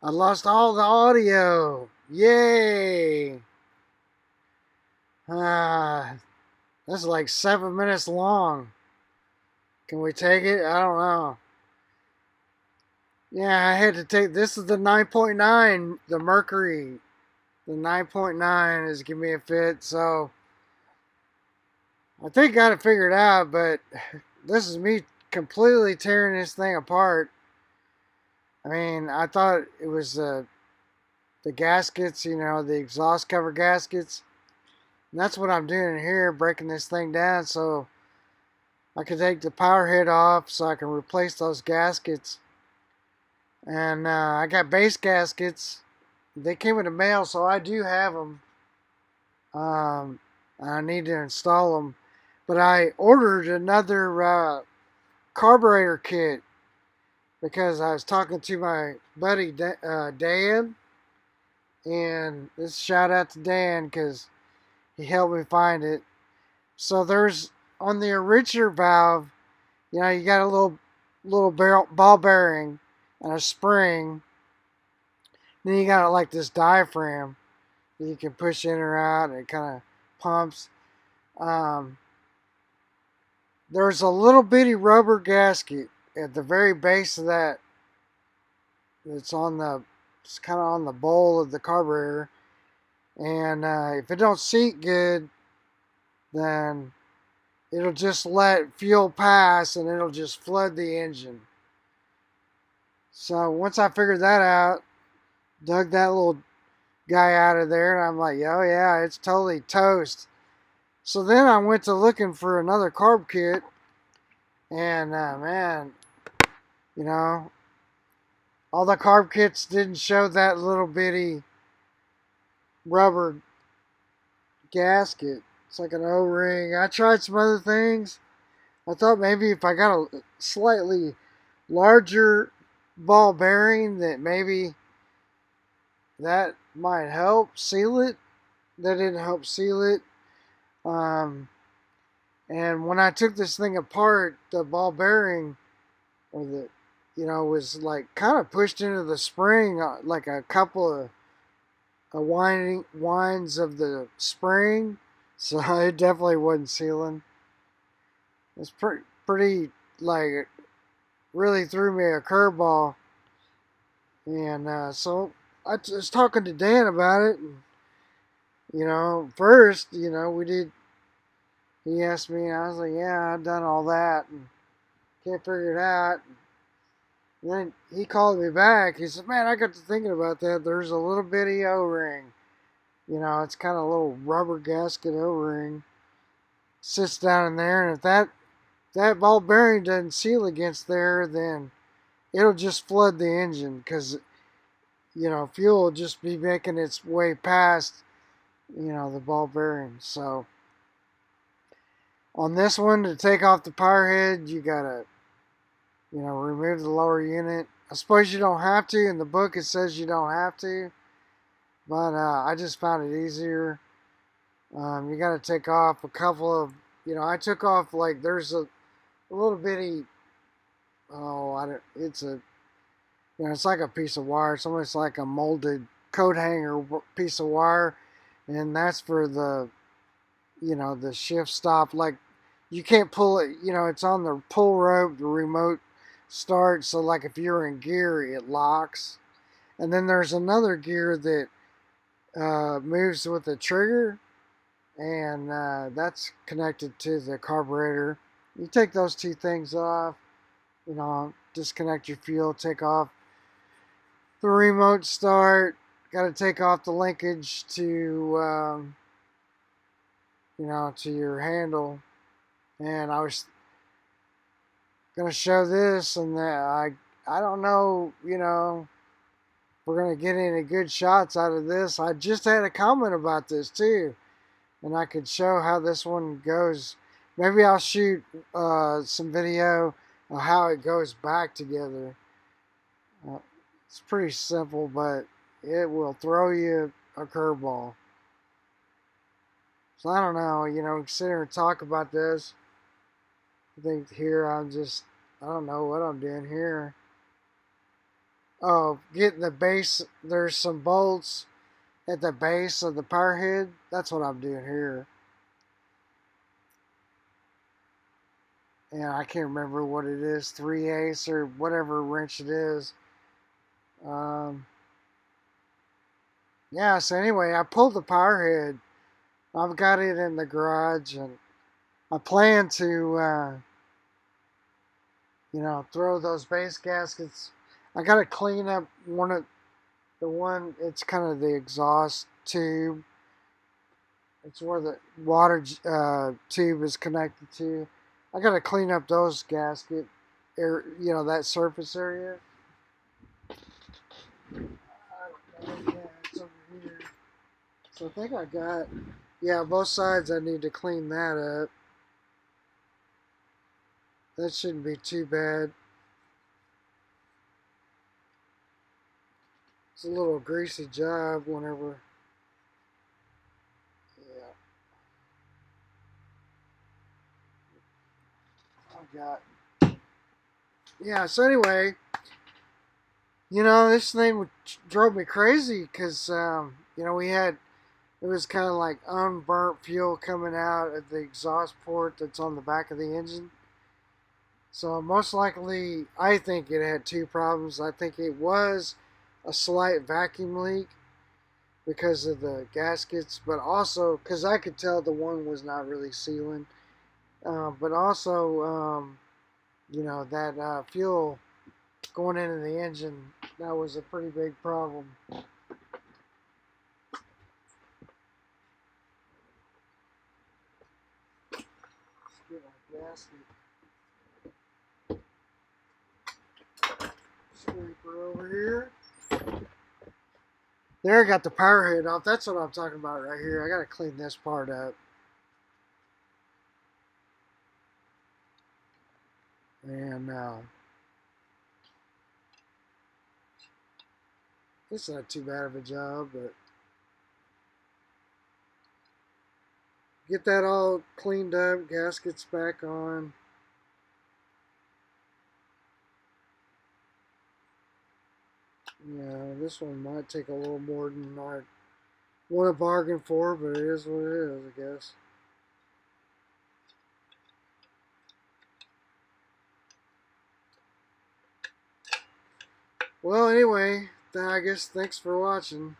I lost all the audio. Yay! Ah, this is like 7 minutes long. Can we take it? I don't know. Yeah, I had to take. This is the 9.9, the Mercury. The 9.9 is giving me a fit, so I think I got it figured out. But this is me completely tearing this thing apart. I mean, I thought it was the gaskets, the exhaust cover gaskets. And that's what I'm doing here, breaking this thing down so I can take the power head off so I can replace those gaskets. And I got base gaskets. They came in the mail, so I do have them. I need to install them. But I ordered another carburetor kit because I was talking to my buddy Dan. And this shout out to Dan because he helped me find it. So there's on the enricher valve, you got a little ball bearing and a spring. Then you got like this diaphragm that you can push in or out, and it kind of pumps. Um, there's a little bitty rubber gasket at the very base of that. It's kind of on the bowl of the carburetor, and if it don't seat good, then it'll just let fuel pass and it'll just flood the engine. So once I figured that out, dug that little guy out of there, and I'm like, oh yeah, it's totally toast. So then I went to looking for another carb kit, and man, you know, all the carb kits didn't show that little bitty rubber gasket. It's like an O-ring. I tried some other things. I thought maybe if I got a slightly larger ball bearing, that maybe that might help seal it. That didn't help seal it. Um, and when I took this thing apart, the ball bearing or was like kind of pushed into the spring, like a couple of winds of the spring. So it definitely wasn't sealing. It's pretty like really threw me a curveball. And so I was talking to Dan about it. And, first, we did. He asked me, and I was like, "Yeah, I've done all that and can't figure it out." And then he called me back. He said, "Man, I got to thinking about that. There's a little bitty O-ring. It's kind of a little rubber gasket O-ring. Sits down in there, and if that ball bearing doesn't seal against there, then it'll just flood the engine because fuel will just be making its way past the ball bearing. So on this one, to take off the power head, you gotta remove the lower unit. I suppose you don't have to. In the book, it says you don't have to, but I just found it easier. You got to take off a couple of, I took off like there's a little bitty. Oh, I don't. It's a, it's like a piece of wire. It's almost like a molded coat hanger piece of wire, and that's for the shift stop. Like you can't pull it. It's on the pull rope, the remote start. So like if you're in gear, it locks. And then there's another gear that moves with the trigger, and that's connected to the carburetor. You take those two things off, disconnect your fuel, take off the remote start. Got to take off the linkage to your handle. And I was gonna show this, and that I don't know, we're gonna get any good shots out of this. I just had a comment about this too, and I could show how this one goes. Maybe I'll shoot some video of how it goes back together. Uh, it's pretty simple, but it will throw you a curveball. So I don't know, sit here and talk about this. I think here I don't know what I'm doing here. getting the base. There's some bolts at the base of the power head. That's what I'm doing here. And I can't remember what it is, 3/8 or whatever wrench it is. Um, yeah, so anyway, I pulled the power head. I've got it in the garage, and I plan to, throw those base gaskets. I got to clean up it's kind of the exhaust tube. It's where the water tube is connected to. I got to clean up those that surface area. Yeah, it's over here. So I think I got, yeah, both sides I need to clean that up. That shouldn't be too bad. It's a little greasy job whenever, yeah, I got, yeah, so anyway, this thing drove me crazy because, it was kind of like unburnt fuel coming out at the exhaust port that's on the back of the engine. So most likely, I think it had two problems. I think it was a slight vacuum leak because of the gaskets, but also because I could tell the one was not really sealing. But also, that fuel going into the engine, that was a pretty big problem. Let's get my gasket scraper over here. There, I got the power head off. That's what I'm talking about right here. I got to clean this part up. And it's not too bad of a job, but get that all cleaned up, gaskets back on. Yeah, this one might take a little more than I want to bargain for, but it is what it is, I guess. Well, anyway, I guess thanks for watching.